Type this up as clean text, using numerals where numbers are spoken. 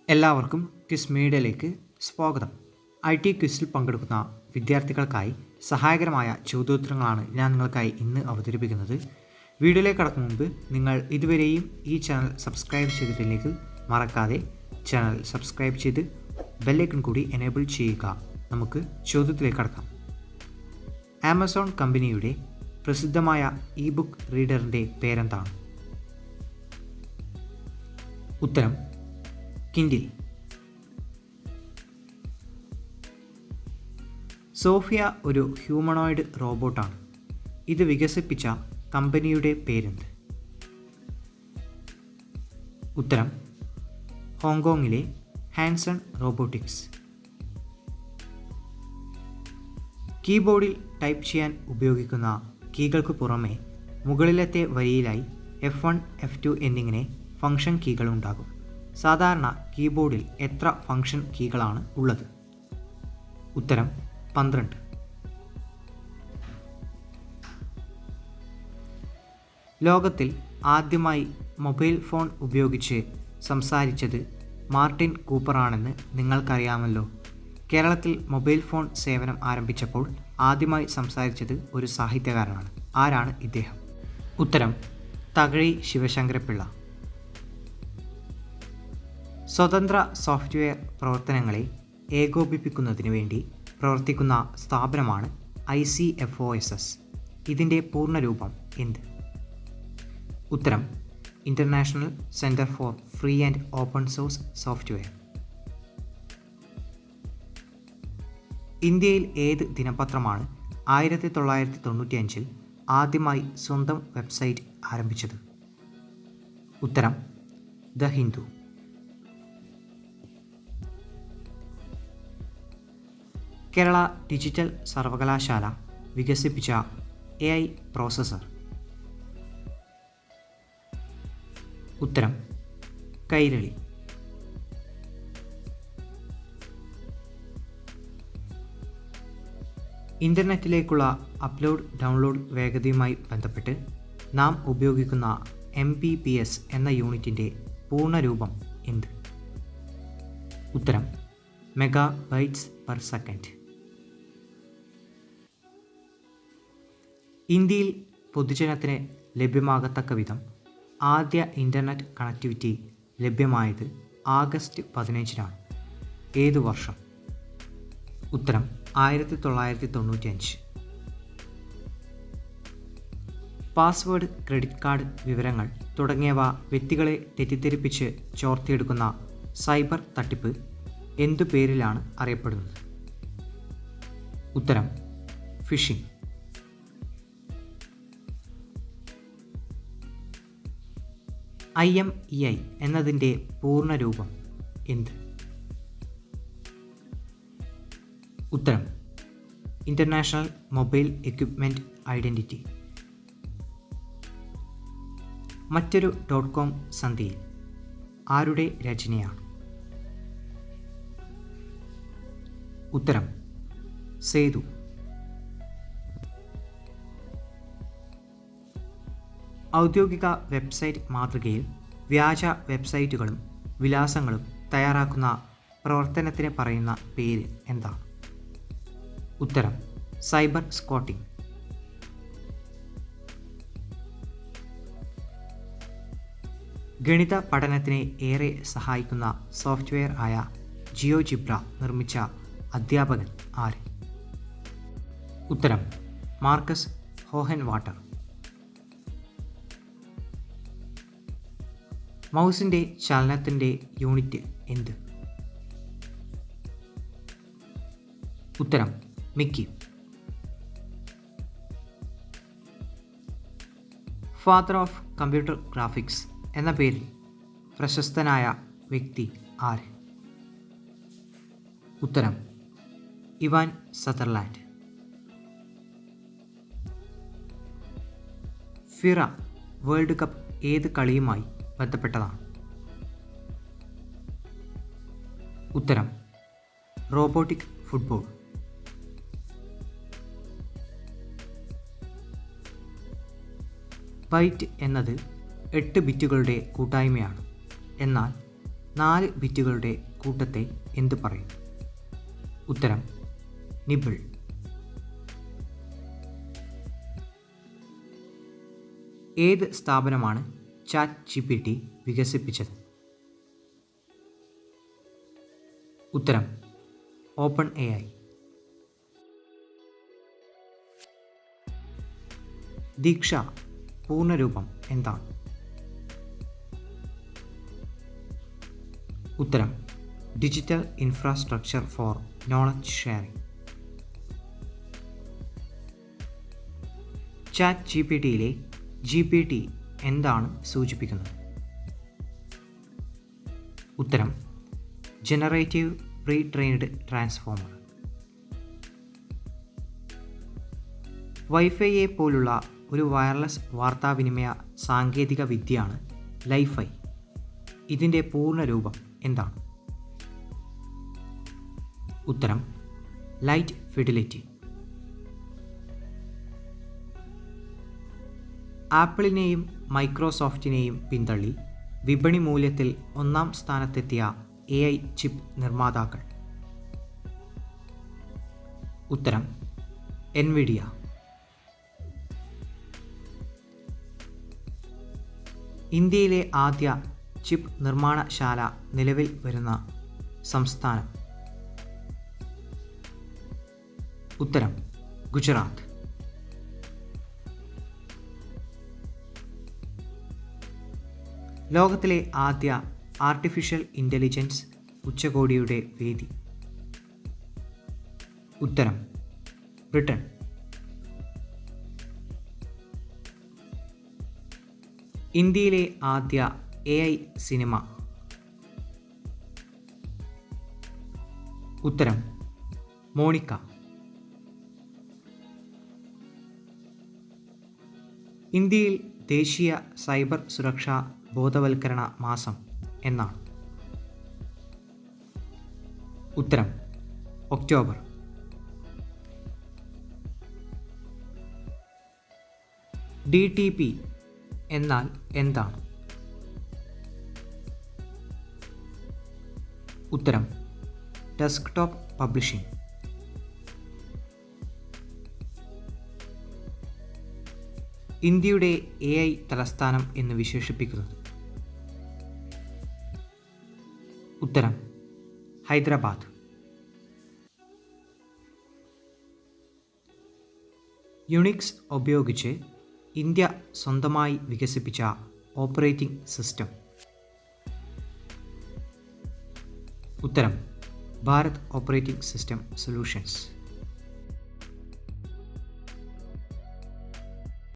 എല്ലാവർക്കും ക്വിസ് മീഡിയയിലേക്ക് സ്വാഗതം. IT ക്വിസിൽ പങ്കെടുക്കുന്ന വിദ്യാർത്ഥികൾക്കായി സഹായകരമായ ചോദ്യോത്തരങ്ങളാണ് ഞാൻ നിങ്ങൾക്കായി ഇന്ന് അവതരിപ്പിക്കുന്നത്. വീഡിയോയിലേക്ക് കടക്കും മുമ്പ് നിങ്ങൾ ഇതുവരെയും ഈ ചാനൽ സബ്സ്ക്രൈബ് ചെയ്തിട്ടില്ലെങ്കിൽ മറക്കാതെ ചാനൽ സബ്സ്ക്രൈബ് ചെയ്ത് ബെല്ലൈക്കൺ കൂടി എനേബിൾ ചെയ്യുക. നമുക്ക് ചോദ്യത്തിലേക്ക് കടക്കാം. ആമസോൺ കമ്പനിയുടെ പ്രസിദ്ധമായ ഇ-ബുക്ക് റീഡറിൻ്റെ പേരെന്താണ്? ഉത്തരം കിൻഡിൽ. സോഫിയ ഒരു ഹ്യൂമണോയിഡ് റോബോട്ടാണ്. ഇത് വികസിപ്പിച്ച കമ്പനിയുടെ പേരെന്ത്? ഉത്തരം ഹോങ്കോങ്ങിലെ ഹാൻസൺ റോബോട്ടിക്സ്. കീബോർഡിൽ ടൈപ്പ് ചെയ്യാൻ ഉപയോഗിക്കുന്ന കീകൾക്ക് പുറമെ മുകളിലത്തെ വരിയിലായി F1, F2 എന്നിങ്ങനെ ഫംഗ്ഷൻ കീകളുണ്ടാകും. സാധാരണ കീബോർഡിൽ എത്ര ഫംഗ്ഷൻ കീകളാണ് ഉള്ളത്? ഉത്തരം 12. ലോകത്തിൽ ആദ്യമായി മൊബൈൽ ഫോൺ ഉപയോഗിച്ച് സംസാരിച്ചത് മാർട്ടിൻ കൂപ്പറാണെന്ന് നിങ്ങൾക്കറിയാമല്ലോ. കേരളത്തിൽ മൊബൈൽ ഫോൺ സേവനം ആരംഭിച്ചപ്പോൾ ആദ്യമായി സംസാരിച്ചത് ഒരു സാഹിത്യകാരനാണ്. ആരാണ് ഇദ്ദേഹം? ഉത്തരം തകഴി ശിവശങ്കരപ്പിള്ള. സ്വതന്ത്ര സോഫ്റ്റ്വെയർ പ്രവർത്തനങ്ങളെ ഏകോപിപ്പിക്കുന്നതിന് വേണ്ടി പ്രവർത്തിക്കുന്ന സ്ഥാപനമാണ് ICFOSS. ഇതിൻ്റെ പൂർണ്ണരൂപം എന്ത്? ഉത്തരം international centre for free and open source software. ഇന്ത്യയിൽ ഏത് ദിനപത്രമാണ് 1995 ആദ്യമായി സ്വന്തം വെബ്സൈറ്റ് ആരംഭിച്ചത്? ഉത്തരം ദ ഹിന്ദു. കേരള ഡിജിറ്റൽ സർവകലാശാല വികസിപ്പിച്ച AI പ്രോസസ്സർ? ഉത്തരം കൈരളി. ഇൻ്റർനെറ്റിലേക്കുള്ള അപ്ലോഡ് ഡൗൺലോഡ് വേഗതയുമായി ബന്ധപ്പെട്ട് നാം ഉപയോഗിക്കുന്ന MBPS എന്ന യൂണിറ്റിൻ്റെ പൂർണ്ണരൂപം എന്ത്? ഉത്തരം മെഗാബൈറ്റ്സ് പെർ സെക്കൻഡ്. ഇന്ത്യയിൽ പൊതുജനത്തിന് ലഭ്യമാകത്തക്ക വിധം ആദ്യ ഇൻ്റർനെറ്റ് കണക്ടിവിറ്റി ലഭ്യമായത് ആഗസ്റ്റ് 15-നാണ്. ഏതു വർഷം? ഉത്തരം 1995. പാസ്വേഡ്, ക്രെഡിറ്റ് കാർഡ് വിവരങ്ങൾ തുടങ്ങിയവ വ്യക്തികളെ തെറ്റിദ്ധരിപ്പിച്ച് ചോർത്തിയെടുക്കുന്ന സൈബർ തട്ടിപ്പ് എന്തു പേരിലാണ് അറിയപ്പെടുന്നത്? ഉത്തരം ഫിഷിംഗ്. IMEI എന്നതിൻ്റെ പൂർണ്ണരൂപം എന്ത്? ഉത്തരം ഇൻ്റർനാഷണൽ മൊബൈൽ എക്വിപ്മെൻറ്റ് ഐഡൻറ്റിറ്റി. മറ്റൊരു .com സന്ധിയിൽ ആരുടെ രചനയാണ്? ഉത്തരം സേതു. ഔദ്യോഗിക വെബ്സൈറ്റ് മാതൃകയിൽ വ്യാജ വെബ്സൈറ്റുകളും വിലാസങ്ങളും തയ്യാറാക്കുന്ന പ്രവർത്തനത്തിന് പറയുന്ന പേര് എന്താണ്? ഉത്തരം സൈബർ സ്ക്വാട്ടിംഗ്. ഗണിത പഠനത്തിനെ ഏറെ സഹായിക്കുന്ന സോഫ്റ്റ്വെയർ ആയ ജിയോജിബ്ര നിർമ്മിച്ച അധ്യാപകൻ ആര്? ഉത്തരം മാർക്കസ് ഹോഹൻവാട്ടർ. മൗസിൻ്റെ ചലനത്തിൻ്റെ യൂണിറ്റ് എന്ത്? ഉത്തരം Mickey. Father of computer graphics എന്ന പേരിൽ പ്രശസ്തനായ വ്യക്തി ആര്? ഉത്തരം ഇവാൻ സദർലാൻഡ്. ഫിറ വേൾഡ് കപ്പ് ഏത് കളിയുമായി ബന്ധപ്പെട്ടതാണ്? ഉത്തരം റോബോട്ടിക് ഫുട്ബോൾ. ബൈറ്റ് എന്നത് 8 ബിറ്റുകളുടെ കൂട്ടായ്മയാണ്. എന്നാൽ 4 ബിറ്റുകളുടെ കൂട്ടത്തെ എന്ത് പറയും? ഉത്തരം നിബിൾ. ഏത് സ്ഥാപനമാണ് ChatGPT വികസിപ്പിച്ചത്? ഉത്തരം OpenAI. ദീക്ഷ പൂർണ്ണരൂപം എന്താണ്? ഉത്തരം digital infrastructure for knowledge sharing. ChatGPTയിലെ GPT എന്താണ് സൂചിപ്പിക്കുന്നത്? ഉത്തരം ജനറേറ്റീവ് പ്രീ ട്രെയിൻഡ് ട്രാൻസ്ഫോമർ. വൈഫൈയെ പോലുള്ള ഒരു വയർലെസ് വാർത്താവിനിമയ സാങ്കേതിക വിദ്യയാണ് ലൈഫൈ. ഇതിൻ്റെ പൂർണ്ണരൂപം എന്താണ്? ഉത്തരം ലൈറ്റ് ഫിഡിലിറ്റി. ആപ്പിളിനെയും മൈക്രോസോഫ്റ്റിനെയും പിന്തള്ളി വിപണി മൂല്യത്തിൽ 1-ാം സ്ഥാനത്തെത്തിയ AI ചിപ്പ് നിർമ്മാതാക്കൾ. ഉത്തരം എൻവിഡിയ. ഇന്ത്യയിലെ ആദ്യ ചിപ്പ് നിർമ്മാണശാല നിലവിൽ വരുന്ന സംസ്ഥാനം. ഉത്തരം ഗുജറാത്ത്. ലോകത്തിലെ ആദ്യ ആർട്ടിഫിഷ്യൽ ഇൻ്റലിജൻസ് ഉച്ചകോടിയുടെ വേദി. ഉത്തരം ബ്രിട്ടൻ. ഇന്ത്യയിലെ ആദ്യ AI സിനിമ. ഉത്തരം മോണിക്ക. ഇന്ത്യയിൽ ദേശീയ സൈബർ സുരക്ഷാ ബോധവൽക്കരണ മാസം എന്നാണ്? ഉത്തരം ഒക്ടോബർ. DTP എന്നാൽ എന്താണ്? ഉത്തരം ഡെസ്ക്ടോപ്പ് പബ്ലിഷിംഗ്. ഇന്ത്യയുടെ AI തലസ്ഥാനം എന്ന് വിശേഷിപ്പിക്കുന്നത്? ഉത്തരം ഹൈദരാബാദ്. യുണിക്സ് ഉപയോഗിച്ച് ഇന്ത്യ സ്വന്തമായി വികസിപ്പിച്ച ഓപ്പറേറ്റിംഗ് സിസ്റ്റം. ഉത്തരം ഭാരത് ഓപ്പറേറ്റിംഗ് സിസ്റ്റം സൊല്യൂഷൻസ്.